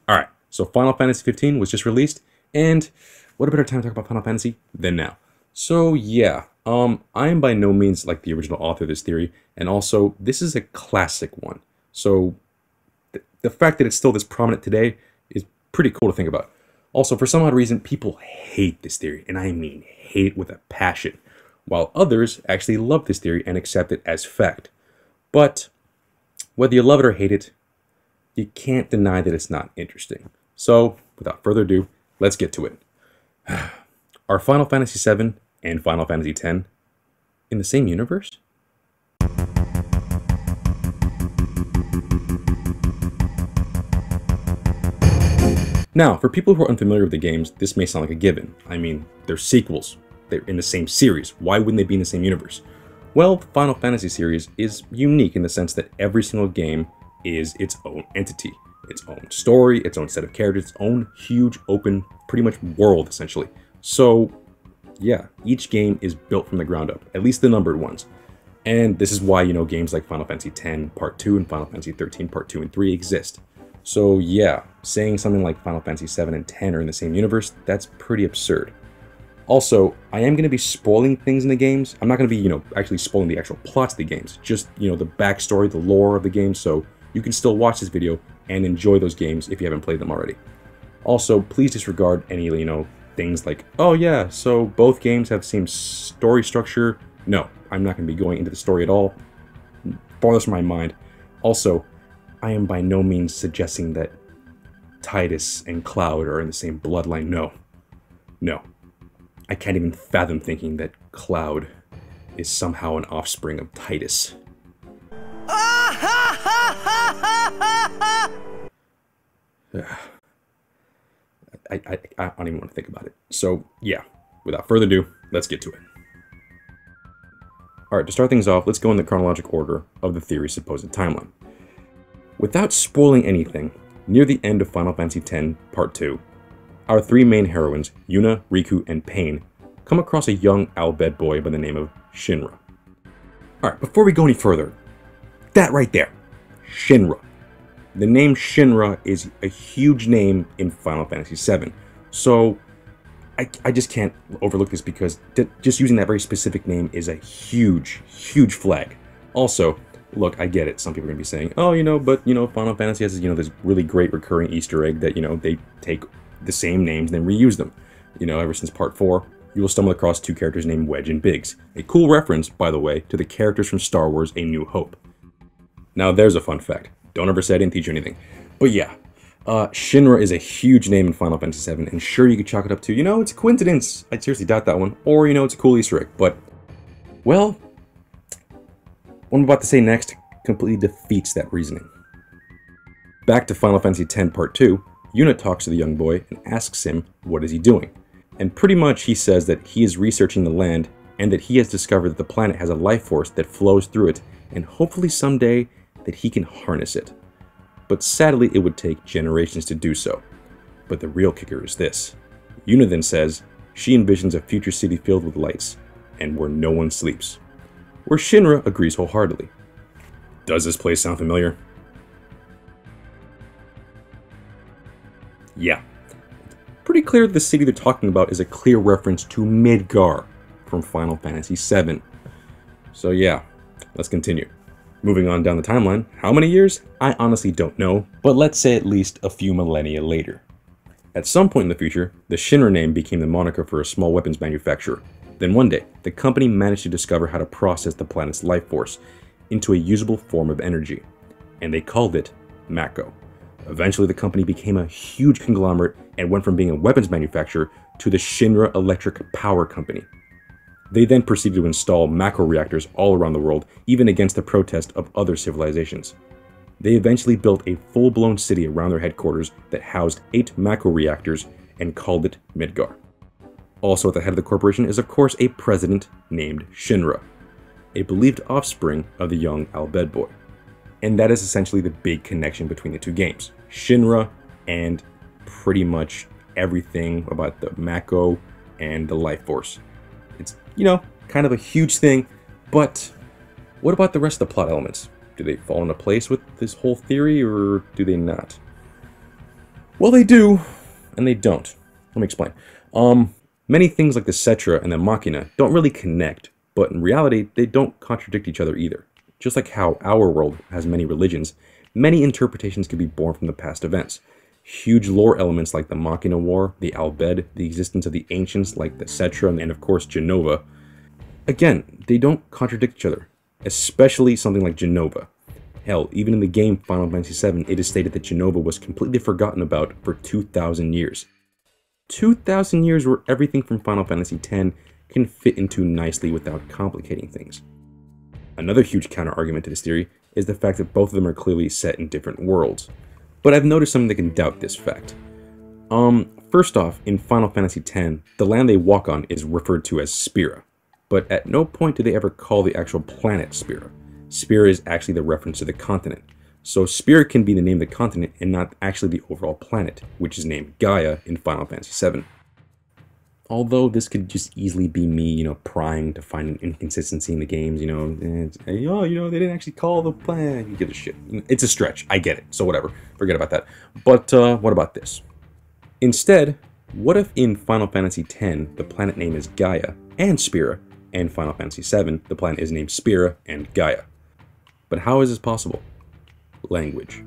Alright, so Final Fantasy 15 was just released, and what a better time to talk about Final Fantasy than now. So yeah, I am by no means like the original author of this theory, and also, this is a classic one. So, the fact that it's still this prominent today is pretty cool to think about. Also, for some odd reason, people hate this theory, and I mean hate with a passion, while others actually love this theory and accept it as fact. But, whether you love it or hate it, you can't deny that it's not interesting. So, without further ado, let's get to it. Are Final Fantasy VII and Final Fantasy X in the same universe? Now, for people who are unfamiliar with the games, this may sound like a given. I mean, they're sequels. They're in the same series. Why wouldn't they be in the same universe? Well, the Final Fantasy series is unique in the sense that every single game is its own entity. Its own story, its own set of characters, its own huge, open, pretty much world, essentially. So, yeah, each game is built from the ground up, at least the numbered ones. And this is why, games like Final Fantasy X Part 2 and Final Fantasy XIII Part 2 and 3 exist. So yeah, saying something like Final Fantasy 7 and 10 are in the same universe, that's pretty absurd. Also, I am going to be spoiling things in the games. I'm not going to be, actually spoiling the actual plots of the games. Just, the backstory, the lore of the game, so you can still watch this video and enjoy those games if you haven't played them already. Also, please disregard any, things like, oh yeah, so both games have the same story structure. No, I'm not going to be going into the story at all. Farthest from my mind. Also, I am by no means suggesting that Tidus and Cloud are in the same bloodline. No. No. I can't even fathom thinking that Cloud is somehow an offspring of Tidus. I don't even want to think about it. So, yeah. Without further ado, let's get to it. Alright, to start things off, let's go in the chronological order of the theory's supposed timeline. Without spoiling anything, near the end of Final Fantasy X Part 2, our three main heroines, Yuna, Riku, and Pain, come across a young Bhed boy by the name of Shinra. Alright, before we go any further, that right there, Shinra. The name Shinra is a huge name in Final Fantasy VII, so I just can't overlook this because just using that very specific name is a huge, huge flag. Also, look, I get it. Some people are going to be saying, oh, but, Final Fantasy has, this really great recurring Easter egg that, they take the same names and then reuse them. Ever since Part 4, you will stumble across two characters named Wedge and Biggs. A cool reference, by the way, to the characters from Star Wars A New Hope. Now, there's a fun fact. Don't ever say I didn't teach you anything. But yeah, Shinra is a huge name in Final Fantasy VII, and sure, you could chalk it up to, it's a coincidence. I seriously doubt that one. Or, it's a cool Easter egg. But, well, what I'm about to say next completely defeats that reasoning. Back to Final Fantasy X Part 2, Yuna talks to the young boy and asks him what is he doing. And pretty much he says that he is researching the land and that he has discovered that the planet has a life force that flows through it and hopefully someday that he can harness it. But sadly it would take generations to do so. But the real kicker is this. Yuna then says she envisions a future city filled with lights and where no one sleeps. Where Shinra agrees wholeheartedly. Does this place sound familiar? Yeah. Pretty clear that the city they're talking about is a clear reference to Midgar from Final Fantasy VII. So yeah, let's continue. Moving on down the timeline, how many years? I honestly don't know, but let's say at least a few millennia later. At some point in the future, the Shinra name became the moniker for a small weapons manufacturer. Then one day, the company managed to discover how to process the planet's life force into a usable form of energy, and they called it Mako. Eventually, the company became a huge conglomerate and went from being a weapons manufacturer to the Shinra Electric Power Company. They then proceeded to install Mako reactors all around the world, even against the protest of other civilizations. They eventually built a full-blown city around their headquarters that housed 8 Mako reactors and called it Midgar. Also at the head of the corporation is of course a president named Shinra, a believed offspring of the young Bhed boy. And that is essentially the big connection between the two games. Shinra and pretty much everything about the Mako and the life force. It's, kind of a huge thing, but what about the rest of the plot elements? Do they fall into place with this whole theory, or do they not? Well, they do, and they don't. Let me explain. Many things like the Cetra and the Machina don't really connect, but in reality, they don't contradict each other either. Just like how our world has many religions, many interpretations can be born from the past events. Huge lore elements like the Machina War, the Bhed, the existence of the ancients like the Cetra, and of course Genova. Again, they don't contradict each other, especially something like Genova. Hell, even in the game Final Fantasy VII, it is stated that Genova was completely forgotten about for 2,000 years. 2,000 years where everything from Final Fantasy X can fit into nicely without complicating things. Another huge counter-argument to this theory is the fact that both of them are clearly set in different worlds. But I've noticed something that can doubt this fact. First off, in Final Fantasy X, the land they walk on is referred to as Spira, but at no point do they ever call the actual planet Spira. Spira is actually the reference to the continent. So Spira can be the name of the continent and not actually the overall planet, which is named Gaia in Final Fantasy VII. Although this could just easily be me, prying to find an inconsistency in the games, they didn't actually call the planet. You give a shit. It's a stretch. I get it. So whatever. Forget about that. But what about this? Instead, what if in Final Fantasy X, the planet name is Gaia and Spira, and Final Fantasy VII, the planet is named Spira and Gaia? But how is this possible? Language.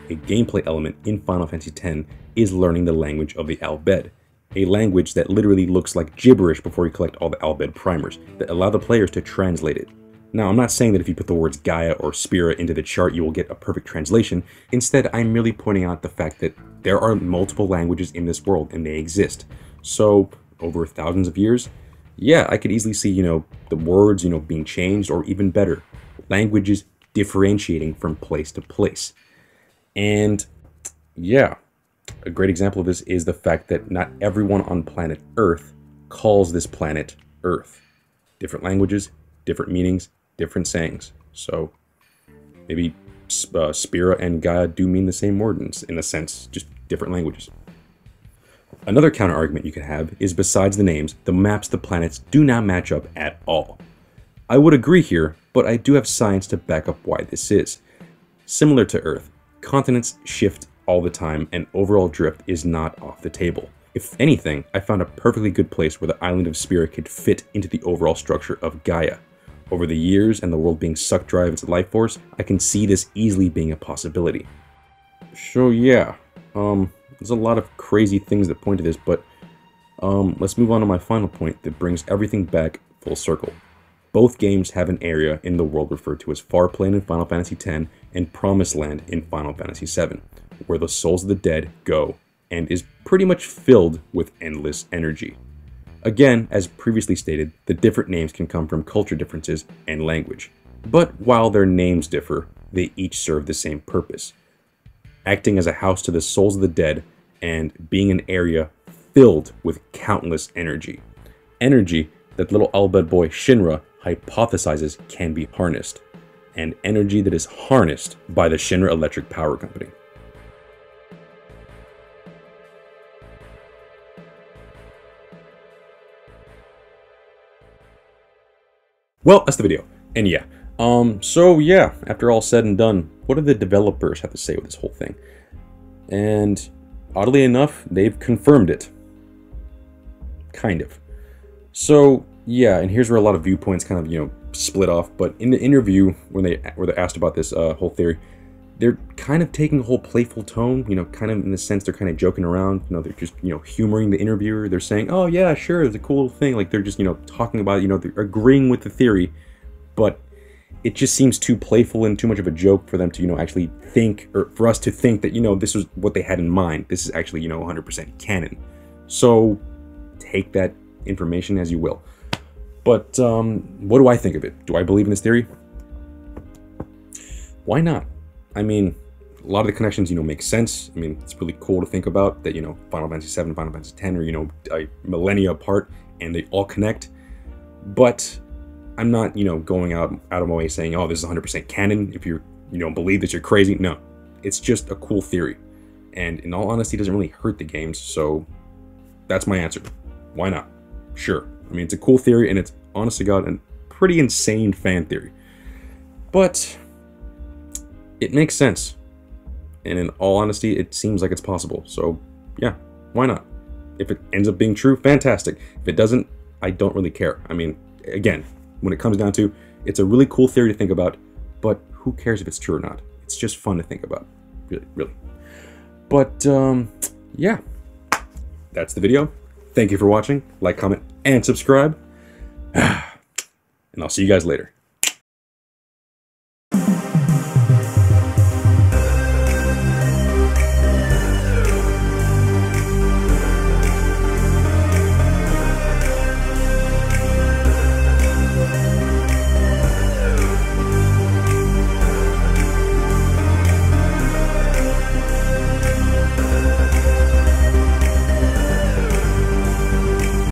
A gameplay element in Final Fantasy X is learning the language of the Bhed, a language that literally looks like gibberish before you collect all the Bhed primers that allow the players to translate it. Now, I'm not saying that if you put the words Gaia or Spira into the chart, you will get a perfect translation. Instead, I'm merely pointing out the fact that there are multiple languages in this world, and they exist. So, over thousands of years, yeah, I could easily see, the words, being changed, or even better, languages differentiating from place to place. And yeah, a great example of this is the fact that not everyone on planet Earth calls this planet Earth. Different languages, different meanings, different sayings. So maybe Spira and Gaia do mean the same word in a sense, just different languages. Another counter-argument you could have is besides the names, the maps, the planets do not match up at all. I would agree here, but I do have science to back up why this is. Similar to Earth, continents shift all the time and overall drift is not off the table. If anything, I found a perfectly good place where the island of Spira could fit into the overall structure of Gaia. Over the years and the world being sucked dry of its life force, I can see this easily being a possibility. So yeah, there's a lot of crazy things that point to this, but let's move on to my final point that brings everything back full circle. Both games have an area in the world referred to as Farplane in Final Fantasy X and Promised Land in Final Fantasy VII, where the souls of the dead go, and is pretty much filled with endless energy. Again, as previously stated, the different names can come from culture differences and language. But while their names differ, they each serve the same purpose, acting as a house to the souls of the dead and being an area filled with countless energy. Energy that little Bhed boy Shinra hypothesizes can be harnessed, and energy that is harnessed by the Shinra Electric Power Company. Well, that's the video. And yeah, so yeah, after all said and done, what do the developers have to say with this whole thing? And oddly enough, they've confirmed it. Kind of. So yeah, and here's where a lot of viewpoints kind of, split off. But in the interview, when they're asked about this whole theory, they're kind of taking a whole playful tone, kind of in the sense they're kind of joking around, they're just, humoring the interviewer. They're saying, oh yeah, sure, it's a cool thing. Like they're just, talking about, they're agreeing with the theory, but it just seems too playful and too much of a joke for them to, actually think, or for us to think that, this was what they had in mind. This is actually, 100% canon. So take that information as you will. But what do I think of it? Do I believe in this theory? Why not? I mean, a lot of the connections, make sense. I mean, it's really cool to think about that, Final Fantasy VII, Final Fantasy X are, a millennia apart and they all connect. But I'm not, going out of my way saying, oh, this is 100% canon. If you don't believe this, you're crazy. No, it's just a cool theory. And in all honesty, it doesn't really hurt the games. So that's my answer. Why not? Sure. I mean, it's a cool theory and it's, honest to God, a pretty insane fan theory. But it makes sense. And in all honesty, it seems like it's possible. So yeah, why not? If it ends up being true, fantastic. If it doesn't, I don't really care. I mean, again, when it comes down to, it's a really cool theory to think about, but who cares if it's true or not? It's just fun to think about, really, really. But yeah, that's the video. Thank you for watching. Like, comment, and subscribe. And I'll see you guys later.